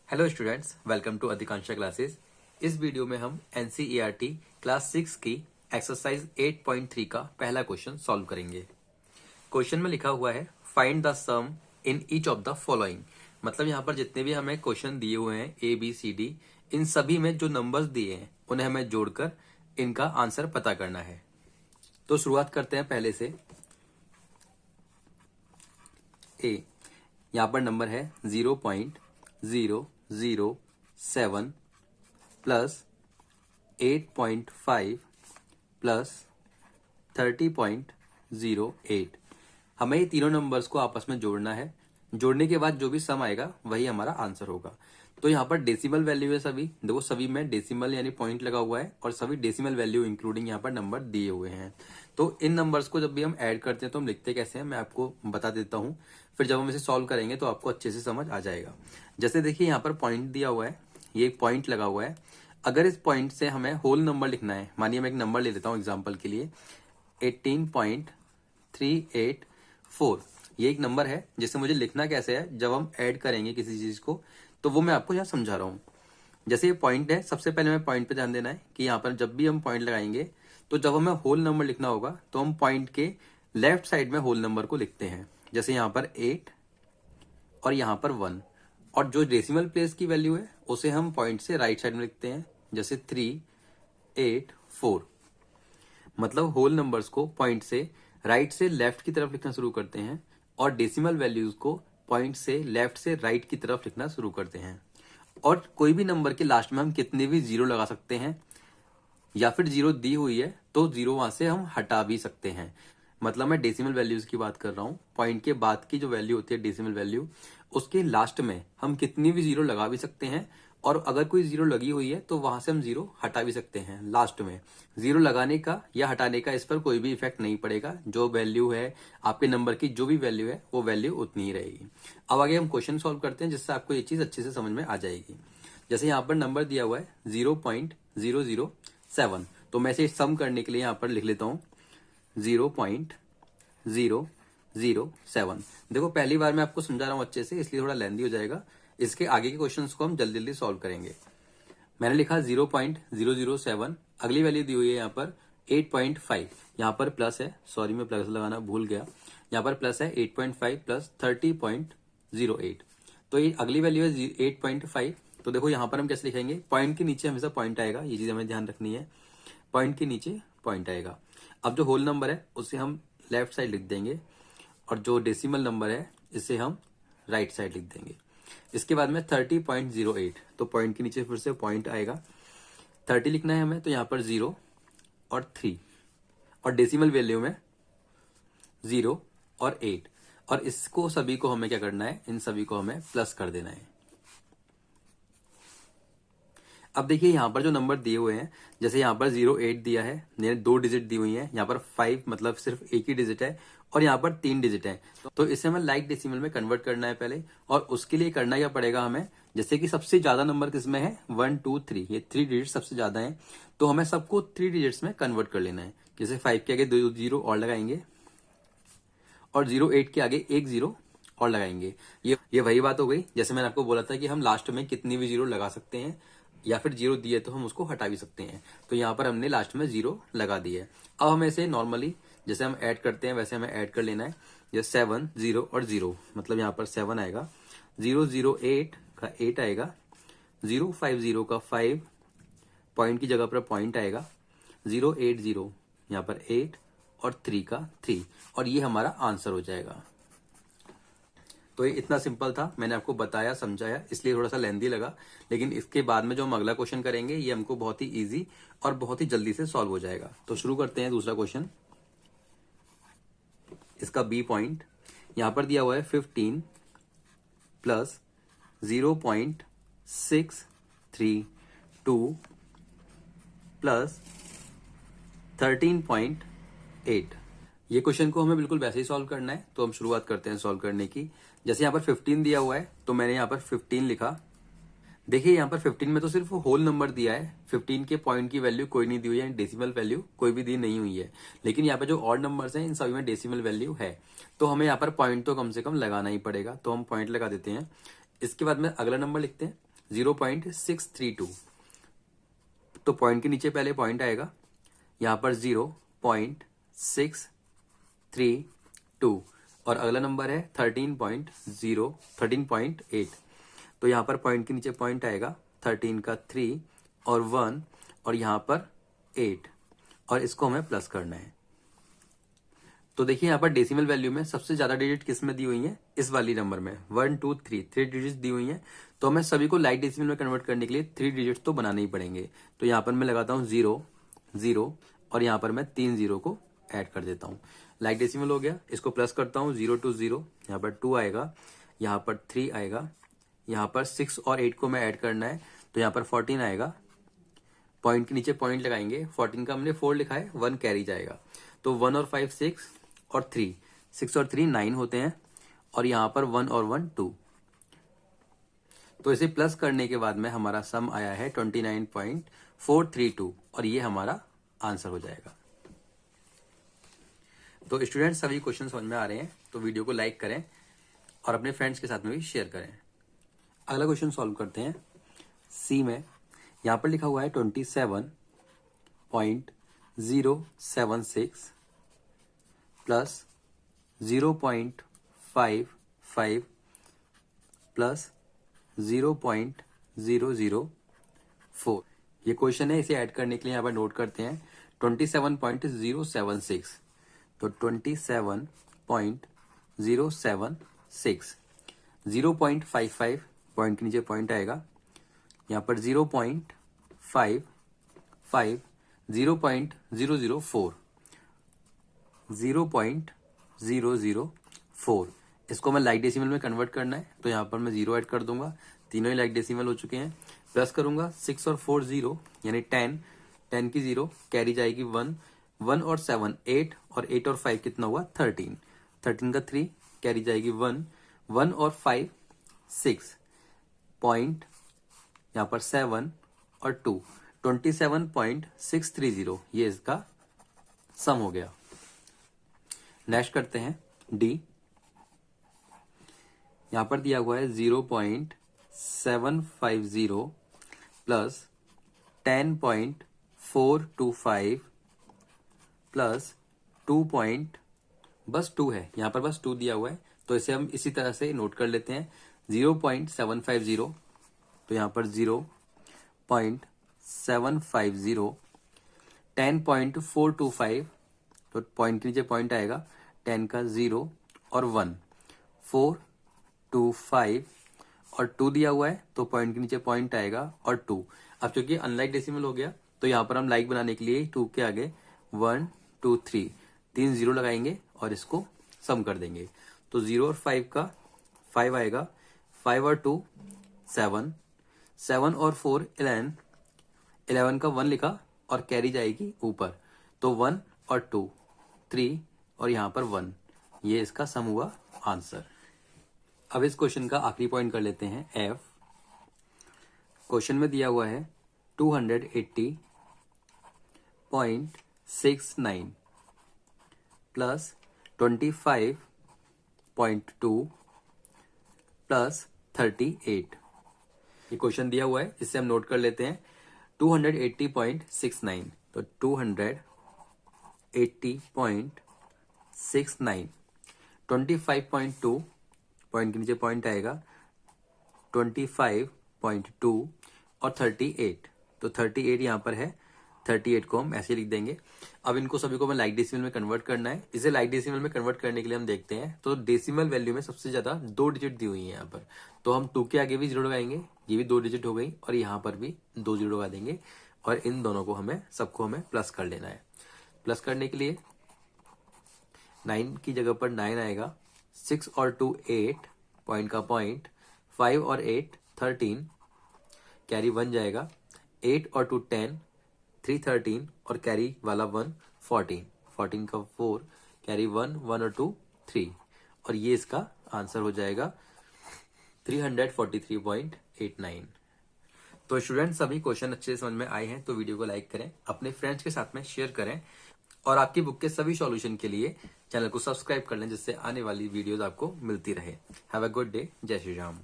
Hello students, welcome to Adhikansha classes. इस video में हम एनसीईआरटी क्लास 6 की एक्सरसाइज 8.3 का पहला क्वेश्चन सॉल्व करेंगे। क्वेश्चन में लिखा हुआ है find the sum in each of the following. मतलब यहाँ पर जितने भी हमें क्वेश्चन दिए हुए हैं ए बी सी डी, इन सभी में जो नंबर्स दिए हैं उन्हें हमें जोड़कर इनका आंसर पता करना है। तो शुरुआत करते हैं पहले से। ए, यहाँ पर नंबर है 0.007 प्लस 8.5 प्लस 30.08। हमें ये तीनों नंबर्स को आपस में जोड़ना है। जोड़ने के बाद जो भी सम आएगा वही हमारा आंसर होगा। तो यहाँ पर डेसिमल वैल्यू है सभी, देखो सभी में डेसिमल यानी पॉइंट लगा हुआ है और सभी डेसिमल वैल्यू इंक्लूडिंग यहाँ पर नंबर दिए हुए हैं। तो इन नंबर्स को जब भी हम ऐड करते हैं तो हम लिखते कैसे हैं मैं आपको बता देता हूँ। फिर जब हम इसे सॉल्व करेंगे तो आपको अच्छे से समझ आ जाएगा। जैसे देखिए यहाँ पर पॉइंट दिया हुआ है, ये पॉइंट लगा हुआ है। अगर इस पॉइंट से हमें होल नंबर लिखना है, मानिए मैं एक नंबर ले लेता हूँ एग्जाम्पल के लिए 18.384। ये एक नंबर है जिसे मुझे लिखना कैसे है जब हम ऐड करेंगे किसी चीज को, तो वो मैं आपको यहाँ समझा रहा हूँ। जैसे ये पॉइंट है, सबसे पहले हमें पॉइंट पे ध्यान देना है कि यहाँ पर जब भी हम पॉइंट लगाएंगे तो जब हमें होल नंबर लिखना होगा तो हम पॉइंट के लेफ्ट साइड में होल नंबर को लिखते हैं। जैसे यहाँ पर 8 और यहाँ पर 1, और जो डेसिमल प्लेस की वैल्यू है उसे हम पॉइंट से राइट साइड में लिखते हैं, जैसे 384। मतलब होल नंबर्स को पॉइंट से राइट से लेफ्ट की तरफ लिखना शुरू करते हैं और डेसिमल वैल्यूज को पॉइंट से लेफ्ट से राइट की तरफ लिखना शुरू करते हैं। और कोई भी नंबर के लास्ट में हम कितने भी जीरो लगा सकते हैं, या फिर जीरो दी हुई है तो जीरो वहां से हम हटा भी सकते हैं। मतलब मैं डेसिमल वैल्यूज की बात कर रहा हूँ। पॉइंट के बाद की जो वैल्यू होती है डेसिमल वैल्यू, उसके लास्ट में हम कितनी भी जीरो लगा भी सकते हैं, और अगर कोई जीरो लगी हुई है तो वहां से हम जीरो हटा भी सकते हैं। लास्ट में जीरो लगाने का या हटाने का इस पर कोई भी इफेक्ट नहीं पड़ेगा। जो वैल्यू है आपके नंबर की, जो भी वैल्यू है वो वैल्यू उतनी ही रहेगी। अब आगे हम क्वेश्चन सॉल्व करते हैं जिससे आपको ये चीज अच्छे से समझ में आ जाएगी। जैसे यहाँ पर नंबर दिया हुआ है 0.007, तो मैं इसे सम करने के लिए यहाँ पर लिख लेता हूँ 0.007। देखो पहली बार मैं आपको समझा रहा हूँ अच्छे से, इसलिए थोड़ा लेंथी हो जाएगा। इसके आगे के क्वेश्चंस को हम जल्दी जल्दी सॉल्व करेंगे। मैंने लिखा 0.007, अगली वैल्यू दी हुई है यहाँ पर 8.5। यहाँ पर प्लस है, सॉरी मैं प्लस लगाना भूल गया। यहाँ पर प्लस है 8.5 प्लस 30.08, तो ये अगली वैल्यू है 8.5। तो देखो यहाँ पर हम कैसे लिखेंगे, पॉइंट के नीचे हमेशा पॉइंट आएगा, ये चीज हमें ध्यान रखनी है। पॉइंट के नीचे पॉइंट आएगा। अब जो होल नंबर है उसे हम लेफ्ट साइड लिख देंगे, और जो डेसिमल नंबर है इसे हम राइट साइड लिख देंगे। इसके बाद में 30.08, तो पॉइंट के नीचे फिर से पॉइंट आएगा। 30 लिखना है हमें, तो यहाँ पर 0 और 3, और डेसिमल वैल्यू में 0 और 8, और इसको सभी को हमें क्या करना है, इन सभी को हमें प्लस कर देना है। अब देखिए यहाँ पर जो नंबर दिए हुए हैं, जैसे यहाँ पर 08 दिया है, यानी 2 डिजिट दी हुई है। यहाँ पर 5 मतलब सिर्फ एक ही डिजिट है, और यहाँ पर 3 डिजिट है। तो इसे हमें लाइक डेसिमल में कन्वर्ट करना है पहले, और उसके लिए करना क्या पड़ेगा हमें, जैसे कि सबसे ज्यादा नंबर किसमें है 1 2 3, ये 3 डिजिट सबसे ज्यादा है, तो हमें सबको 3 डिजिट्स में कन्वर्ट कर लेना है। जैसे 5 के आगे 2 जीरो और लगाएंगे, और 08 के आगे 1 जीरो और लगाएंगे। ये वही बात हो गई जैसे मैंने आपको बोला था कि हम लास्ट में कितनी भी जीरो लगा सकते हैं, या फिर जीरो दिए तो हम उसको हटा भी सकते हैं। तो यहाँ पर हमने लास्ट में जीरो लगा दिया है। अब हमें इसे नॉर्मली जैसे हम ऐड करते हैं वैसे हमें ऐड कर लेना है। जैसे 7 0 और 0, मतलब यहाँ पर 7 आएगा, 008 का 8 आएगा, 050 का 5, पॉइंट की जगह पर पॉइंट आएगा, 080 यहाँ पर 8 और 3 का 3, और ये हमारा आंसर हो जाएगा। तो ये इतना सिंपल था, मैंने आपको बताया समझाया, इसलिए थोड़ा सा लेंथी लगा। लेकिन इसके बाद में जो हम अगला क्वेश्चन करेंगे ये हमको बहुत ही इजी और बहुत ही जल्दी से सॉल्व हो जाएगा। तो शुरू करते हैं दूसरा क्वेश्चन। इसका बी पॉइंट यहां पर दिया हुआ है 15 प्लस 0.632 प्लस 13.8। ये क्वेश्चन को हमें बिल्कुल वैसे ही सॉल्व करना है, तो हम शुरुआत करते हैं सॉल्व करने की। जैसे यहाँ पर 15 दिया हुआ है तो मैंने यहाँ पर 15 लिखा। देखिए यहाँ पर 15 में तो सिर्फ होल नंबर दिया है, 15 के पॉइंट की वैल्यू कोई नहीं दी हुई है, डेसिमल वैल्यू कोई भी दी नहीं हुई है। लेकिन यहाँ पर जो ऑड नंबर्स हैं इन सभी में डेसिमल वैल्यू है, तो हमें यहाँ पर पॉइंट तो कम से कम लगाना ही पड़ेगा, तो हम पॉइंट लगा देते हैं। इसके बाद में अगला नंबर लिखते हैं 0.632। तो पॉइंट के नीचे पहले पॉइंट आएगा, यहां पर 0.632 और अगला नंबर है 13.8। तो यहां पर पॉइंट के नीचे पॉइंट आएगा, 13 का 3 और 1 और यहां पर 8 और इसको हमें प्लस करना है। तो देखिए यहाँ पर डेसिमल वैल्यू में सबसे ज्यादा डिजिट किस में दी हुई है, इस वाली नंबर में 1 2 3 3 डिजिट दी हुई है। तो हमें सभी को लाइट डेसिमल में कन्वर्ट करने के लिए 3 डिजिट तो बनाने ही पड़ेंगे। तो यहाँ पर मैं लगाता हूँ 0 0 और यहाँ पर मैं 3 0 को ऐड कर देता हूँ। लाइट डेसिमल हो गया, इसको प्लस करता हूँ 0 to 0, यहाँ पर 2 आएगा, यहाँ पर 3 आएगा, यहाँ पर 6 और 8 को मैं ऐड करना है तो यहाँ पर 14 आएगा। पॉइंट के नीचे पॉइंट लगाएंगे, 14 का हमने 4 लिखा है, 1 कैरी जाएगा। तो 1 और 5 6 और 3, 6 और 3 9 होते हैं और यहाँ पर 1 और 1 2। तो इसे प्लस करने के बाद में हमारा सम आया है 29.432 और ये हमारा आंसर हो जाएगा। तो स्टूडेंट्स सभी क्वेश्चन समझ में आ रहे हैं तो वीडियो को लाइक करें और अपने फ्रेंड्स के साथ में भी शेयर करें। अगला क्वेश्चन सॉल्व करते हैं। सी में यहां पर लिखा हुआ है 27.076 प्लस 0.55 प्लस 0.004। ये क्वेश्चन है, इसे ऐड करने के लिए यहाँ पर नोट करते हैं 27.076। तो 27.076 0.55 पॉइंट के नीचे पॉइंट आएगा, यहाँ पर 0.55 0.004 0.004। इसको मैं लाइट डेसिमल में कन्वर्ट करना है तो यहाँ पर मैं 0 ऐड कर दूंगा, तीनों ही लाइट डेसिमल हो चुके हैं। प्लस करूंगा 6 और 4 0 यानी 10, 10 की 0 कैरी जाएगी 1, 1 और 7 8 और 8 और 5 कितना हुआ 13, 13 का 3 कैरी जाएगी 1, 1 और 5 6 पॉइंट यहाँ पर 7 और 2 27.630 ये इसका सम हो गया। नेक्स्ट करते हैं डी। यहां पर दिया हुआ है 0.750 प्लस 10.425 प्लस 2 बस 2 है, यहां पर बस 2 दिया हुआ है तो इसे हम इसी तरह से नोट कर लेते हैं 0.750। तो यहां पर 0.750 10.425 तो पॉइंट के नीचे पॉइंट आएगा, 10 का 0 और 1 4 2 5 और 2 दिया हुआ है तो पॉइंट के नीचे पॉइंट आएगा और 2। अब चूंकि अनलाइक डेसिमल हो गया तो यहाँ पर हम लाइक बनाने के लिए 2 के आगे 1 2 3 3 0 लगाएंगे और इसको सम कर देंगे। तो 0 और 5 का 5 आएगा, 5 और 2 7, 7 और 4 11, 11 का 1 लिखा और कैरी जाएगी ऊपर तो 1 और 2 3 और यहाँ पर 1, ये इसका सम हुआ आंसर। अब इस क्वेश्चन का आखिरी पॉइंट कर लेते हैं एफ। क्वेश्चन में दिया हुआ है 280.69 प्लस 25.2 प्लस 38। ये क्वेश्चन दिया हुआ है, इससे हम नोट कर लेते हैं 280.69 तो 280.69 25.2 पॉइंट के नीचे पॉइंट आएगा 25.2 और 38 तो 38 यहाँ पर है, 38 को हम ऐसे लिख देंगे। अब इनको सभी को मैं लाइट डेसिमल में कन्वर्ट करना है। इसे लाइट डेसिमल में कन्वर्ट करने के लिए हम देखते हैं तो डेसिमल वैल्यू में सबसे ज्यादा 2 डिजिट दी हुई है यहाँ पर, तो हम 2 के आगे भी 0 लगाएंगे, ये भी 2 डिजिट हो गई और यहाँ पर भी 2 0 लगा देंगे और इन दोनों को सबको हमें प्लस कर लेना है। प्लस करने के लिए 9 की जगह पर 9 आएगा, 6 और 2 8 पॉइंट का पॉइंट, 5 और 8 13 कैरी 1 जाएगा, 8 और 2 10 3 13 और कैरी वाला 1 14, 14 का 4 कैरी 1 1 और 2 3 और ये इसका आंसर हो जाएगा 343.89। तो स्टूडेंट सभी क्वेश्चन अच्छे से समझ में आए हैं तो वीडियो को लाइक करें, अपने फ्रेंड्स के साथ में शेयर करें और आपकी बुक के सभी सॉल्यूशन के लिए चैनल को सब्सक्राइब कर लें जिससे आने वाली वीडियोस आपको मिलती रहे। Have a good day. जय श्री राम।